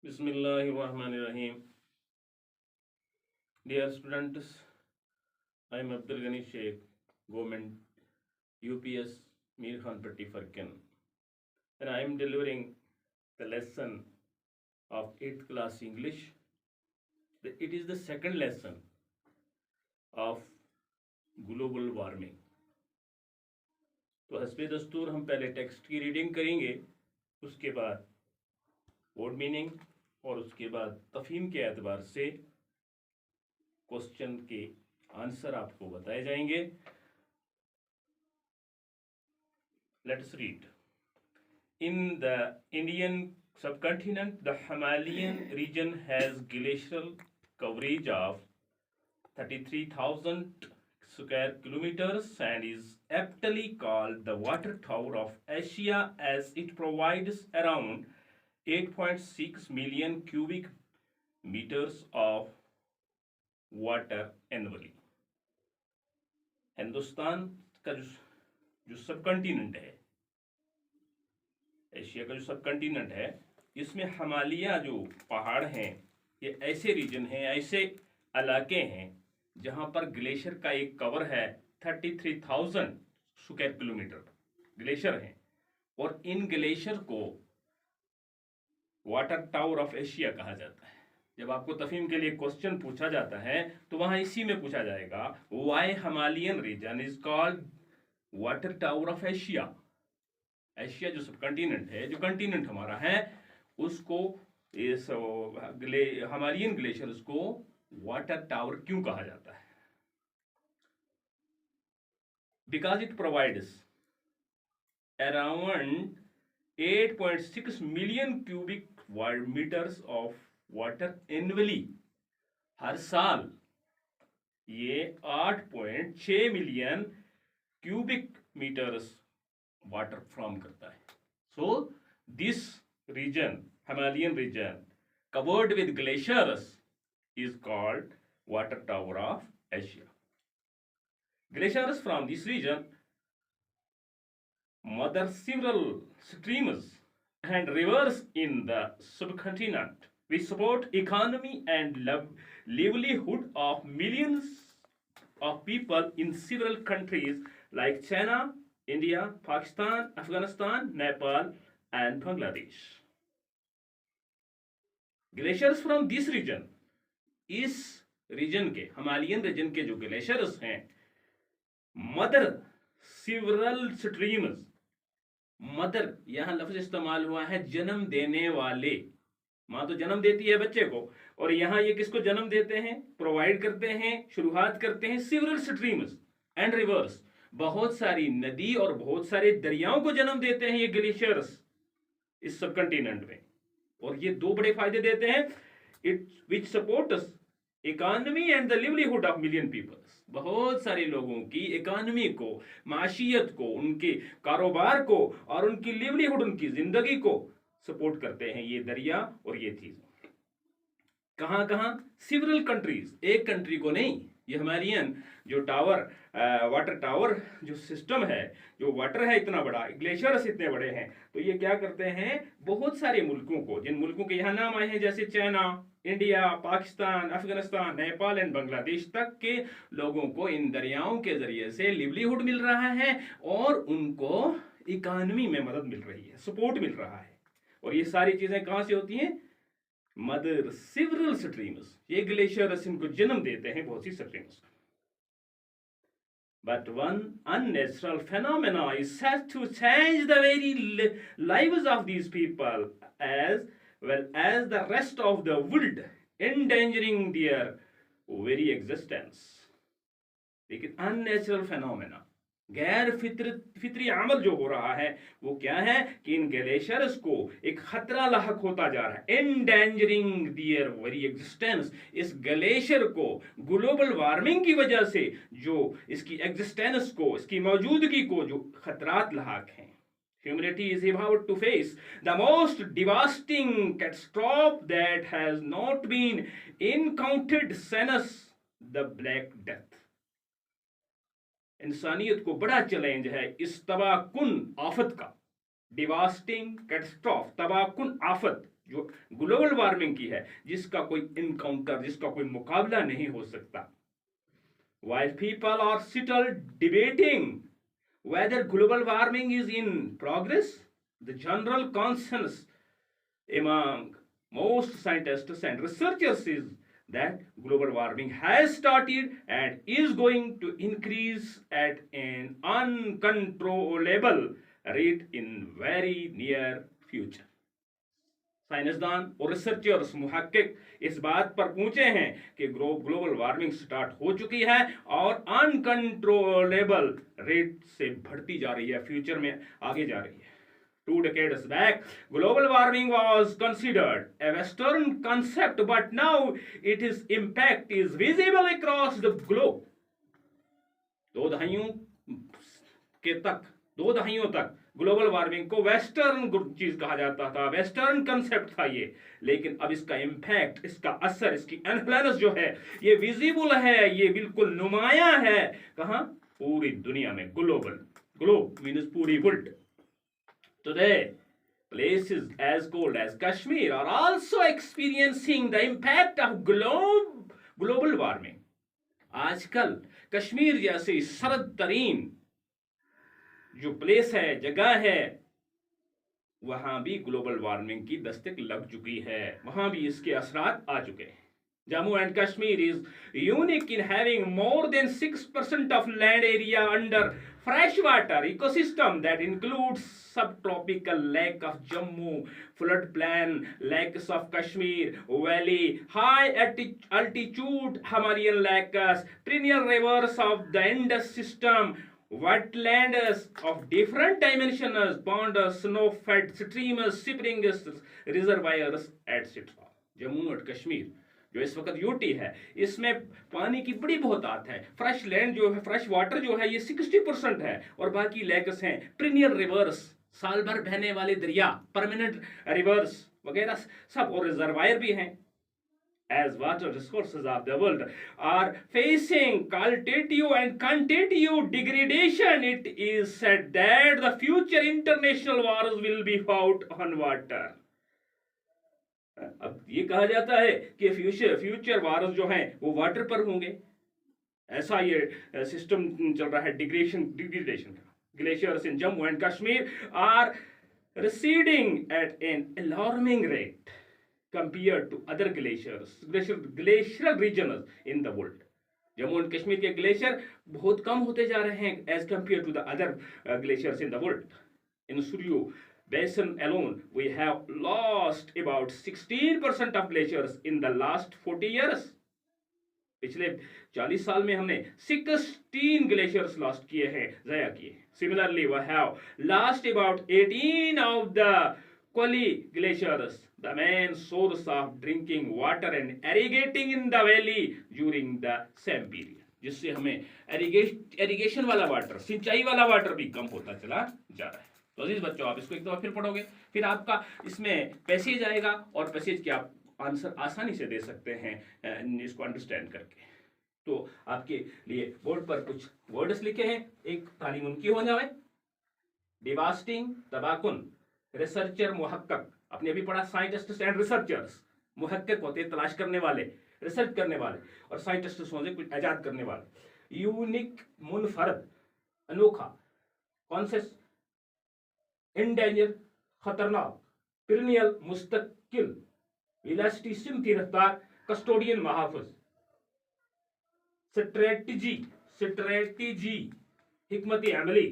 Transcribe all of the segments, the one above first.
Bismillahirrahmanirrahim. Dear students, I am Abdul Ghani Sheikh, Government UPS Mir Khan Patti Farkan, and I am delivering the lesson of 8th class English. It is the second lesson of global warming. तो हस्बे दस्तूर हम पहले text की reading करेंगे, उसके बाद word meaning और उसके बाद तफहीम के एतबार से क्वेश्चन के आंसर आपको बताए जाएंगे. Let's read. In the Indian subcontinent, the Himalayan region has glacial coverage of 33,000 square kilometers and is aptly called the water tower of Asia as it provides around 8.6 million cubic meters of water annually. Hindustan का जो सब continent है, Asia का जो सब continent है, इसमें हिमालय जो पहाड़ हैं, ये ऐसे रीजन हैं, ऐसे इलाके हैं जहां पर ग्लेशियर का एक कवर है 33,000 स्क्वायर किलोमीटर ग्लेशियर हैं, और इन ग्लेशियर को वाटर टावर ऑफ एशिया कहा जाता है. जब आपको तफहीम के लिए क्वेश्चन पूछा जाता है तो वहां इसी में पूछा जाएगा why Himalayan region is called water tower of Asia. Asia जो सब कंटिनेंट है, जो कंटिनेंट हमारा है, उसको इस हिमालयन ग्लेशियर उसको वाटर टावर क्यों कहा जाता है? Because it provides around 8.6 million cubic metres of water annually. हर साल ये 8.6 million cubic metres water from करता है. So this region, Himalayan region covered with glaciers, is called water tower of Asia. Glaciers from this region mother several streams and rivers in the subcontinent, which support economy and livelihood of millions of people in several countries like China, India, Pakistan, Afghanistan, Nepal, and Bangladesh. Glaciers from this region, इस reason के, Himalayan reason के जो glaciers हैं, mother several streams. Mother यहां लफ्ज इस्तेमाल हुआ है जन्म देने वाले. माँ तो जन्म देती है बच्चे को, और यहां ये किसको जन्म देते हैं, प्रोवाइड करते हैं, शुरुआत करते हैं. सिवरल स्ट्रीम्स एंड रिवर्स, बहुत सारी नदी और बहुत सारे दरियाओं को जन्म देते हैं ये ग्लेशियर्स इस सब कंटिनेंट में. और ये दो बड़े फायदे देते हैं. It which supports economy and the livelihood of million peoples. बहुत सारे लोगों की इकोनॉमी को, माशियत को, उनके कारोबार को और उनकी लिवलीहुड, उनकी जिंदगी को सपोर्ट करते हैं ये दरिया और ये चीज. कहां कहां? सिवरल कंट्रीज, एक कंट्री को नहीं. ये हिमालयन जो टावर, वाटर टावर जो सिस्टम है, जो वाटर है इतना बड़ा, ग्लेशियर्स इतने बड़े हैं, तो ये क्या करते हैं, बहुत सारे मुल्कों को, जिन मुल्कों के यहाँ नाम आए हैं जैसे China, India, Pakistan, Afghanistan, Nepal and Bangladesh तक के लोगों को इन दरियाओं के जरिए से लिवलीहुड मिल रहा है और उनको इकोनॉमी में मदद मिल रही है, सपोर्ट मिल रहा है. और ये सारी चीजें कहां से होती हैं? Mother several streams. ये ग्लेशियर्स इनको जन्म देते हैं बहुत सी streams. But one unnatural phenomena is said to change the very lives of these people as well as the rest of the world, endangering their very existence. लेकिन unnatural phenomena, गैर फितरी अमल जो हो रहा है वो क्या है कि इन ग्लेशियर्स को एक खतरा लाहक होता जा रहा है. एंडेंजरिंग दियर वेरी एग्जिस्टेंस. इस ग्लेशियर को ग्लोबल वार्मिंग की वजह से जो इसकी एग्जिस्टेंस को, इसकी मौजूदगी को जो खतरात लाहक हैं. Humanity is about to face the most devastating catastrophe that has not been encountered since the Black Death. इंसानियत को बड़ा चैलेंज है इस तबाहकुन आफत का. डिवास्टिंग कैटास्ट्रॉफ, तबाहकुन आफत, जो ग्लोबल वार्मिंग की है, जिसका कोई इनकाउंटर, जिसका कोई मुकाबला नहीं हो सकता। While people are still debating whether global warming is in progress, the general consensus among most scientists and researchers is that global warming has started and is going to increase at an uncontrollable rate in very near future. साइंसदान और researchers मुहक्किक इस बात पर पहुंचे हैं कि global warming start हो चुकी है और अनकंट्रोलेबल रेट से बढ़ती जा रही है, फ्यूचर में आगे जा रही है। 2 decades back, global warming was considered a Western concept, but now its impact is visible across the globe. दो दहाइयों तक ग्लोबल वार्मिंग को वेस्टर्न चीज कहा जाता था, वेस्टर्न कंसेप्ट था ये, लेकिन अब इसका इंपैक्ट, इसका असर, इसकी इन्फ्लुएंस जो है ये विजिबल है, ये बिल्कुल नुमाया है। कहां? पूरी दुनिया में। ग्लोब मीन्स पूरी world. Today places as cold as Kashmir are also experiencing the impact of global warming. आजकल कश्मीर जैसी सर्द तरीन जो प्लेस है, जगह है, वहां भी ग्लोबल वार्मिंग की दस्तक लग चुकी है, वहां भी इसके असरात आ चुके हैं। Jammu and Kashmir is unique in having more than 6% of land area under freshwater ecosystem that includes subtropical lake of Jammu, floodplain lakes of Kashmir Valley, high altitude Himalayan lakes, perennial rivers of the Indus system, wetlands of different dimensions, ponds, snow-fed streams, springs, reservoirs, etc. Jammu और कश्मीर जो इस वक्त UT है, इसमें पानी की बड़ी बहुतात है। फ्रेश लैंड जो है, फ्रेश वाटर जो है, ये 60% है, और बाकी लेक्स हैं, प्रीनियर रिवर्स, साल भर बहने वाले दरिया, परमानेंट रिवर्स वगैरह सब, और रिजर्वायर भी हैं। As water resources of the world are facing qualitative and quantitative degradation, it is said that the future international wars will be fought on water. अब ये कहा जाता है कि फ्यूचर वार्स जो हैं वो वाटर पर होंगे, ऐसा ये सिस्टम चल रहा है डिग्रेडेशन का। Glaciers in Jammu and Kashmir are receding at an alarming rate compared to other glacial regions in the world. Jammu and Kashmir के ग्लेशियर बहुत कम होते जा रहे हैं as compared to the other glaciers in the world. In Suryo Basin alone, we have lost about 16% of glaciers in the last 40 years. पिछले 40 साल में हमने 16 ग्लेशियर्स लॉस्ट किए हैं, ज़ाया किए। Similarly, we have lost about 18 of the Koli glaciers, the main source of drinking water and irrigating in the valley during the same period, जिससे हमें इरिगेशन वाला वाटर, सिंचाई वाला वाटर भी कम होता चला जा रहा है। तो अजीज बच्चों, आप इसको एक दफा फिर पढ़ोगे, फिर आपका इसमें पैसेज आएगा और पैसेज के आप आंसर आसानी से दे सकते हैं इसको अंडरस्टैंड करके। तो आपके लिए बोर्ड पर कुछ वर्ड्स लिखे हैं, एक तालीम उनकी हो जाए। डिवास्टिंग, तबाकुन, रिसर्चर, मुहक्कक, आपने अभी पढ़ा साइंटिस्ट एंड रिसर्चर्स। मुहक्कक होते हैं तलाश करने वाले, रिसर्च करने वाले, और साइंटिस्ट होते कुछ इजाद करने वाले। यूनिक, मुनफरद, अनोखा, कॉन्सेस, इंडेंजर, खतरनाक, पेरिनियल, मुस्तकिल, वेलोसिटी, सिमती रफ्तार, कस्टोडियन, महाफिज। स्ट्रेटजी, हिकमत अमली।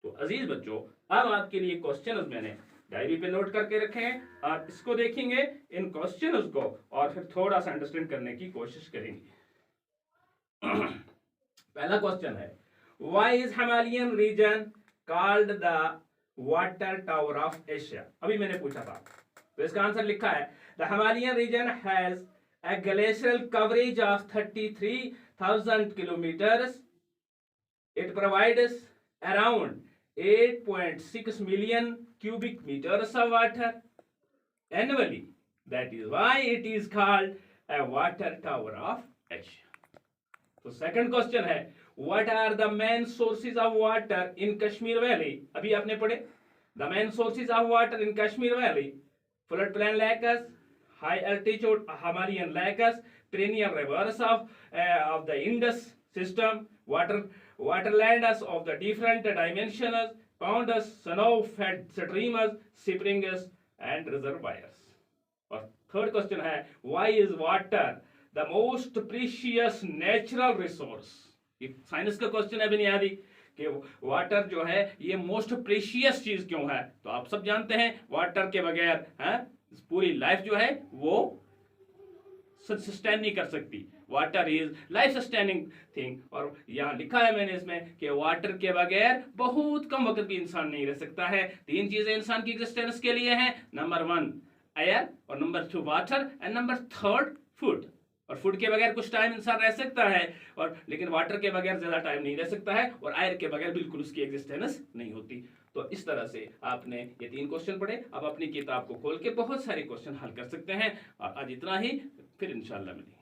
तो अजीज बच्चों, अब आपके लिए क्वेश्चन मैंने डायरी पे नोट करके रखे हैं, आप इसको देखेंगे, इन क्वेश्चन को, और फिर थोड़ा सा अंडरस्टैंड करने की कोशिश करेंगे। पहला क्वेश्चन है, why is Himalayan region called the water tower of Asia? अभी मैंने पूछा था, तो इसका आंसर लिखा है, the Himalayan region has a glacial coverage of 33,000 kilometers. It provides around 8.6 million cubic meters of water annually. That is why it is called a water tower of Asia. So second question है, what are the main sources of water in Kashmir Valley? अभी आपने पढ़े, the main sources of water in Kashmir Valley flood plain lakes, high altitude Himalayan lakes, perennial rivers of the Indus system, waterlands of the different dimensions, ponds, snow-fed streams, springs and reservoirs. और third question है why is water the most precious natural resource. ये science का question है बुनियादी कि water जो है ये मोस्ट प्रीशियस चीज क्यों है। तो आप सब जानते हैं वाटर के बगैर पूरी लाइफ जो है वो सस्टेन नहीं कर सकती। Water is life sustaining thing. और यहाँ लिखा है मैंने इसमें कि वाटर के बगैर बहुत कम वक्त भी इंसान नहीं रह सकता है। तीन चीजें इंसान की एग्जिस्टेंस के लिए हैं, नंबर 1 एयर, और number 2 water, and number 3 food. और फूड के बगैर कुछ टाइम इंसान रह सकता है, और लेकिन वाटर के बगैर ज्यादा टाइम नहीं रह सकता है, और एयर के बगैर बिल्कुल उसकी एग्जिस्टेंस नहीं होती। तो इस तरह से आपने ये 3 क्वेश्चन पढ़े। अब अपनी किताब को खोल के बहुत सारे क्वेश्चन हल कर सकते हैं। और आज इतना ही, फिर इंशाल्लाह मिलेंगे।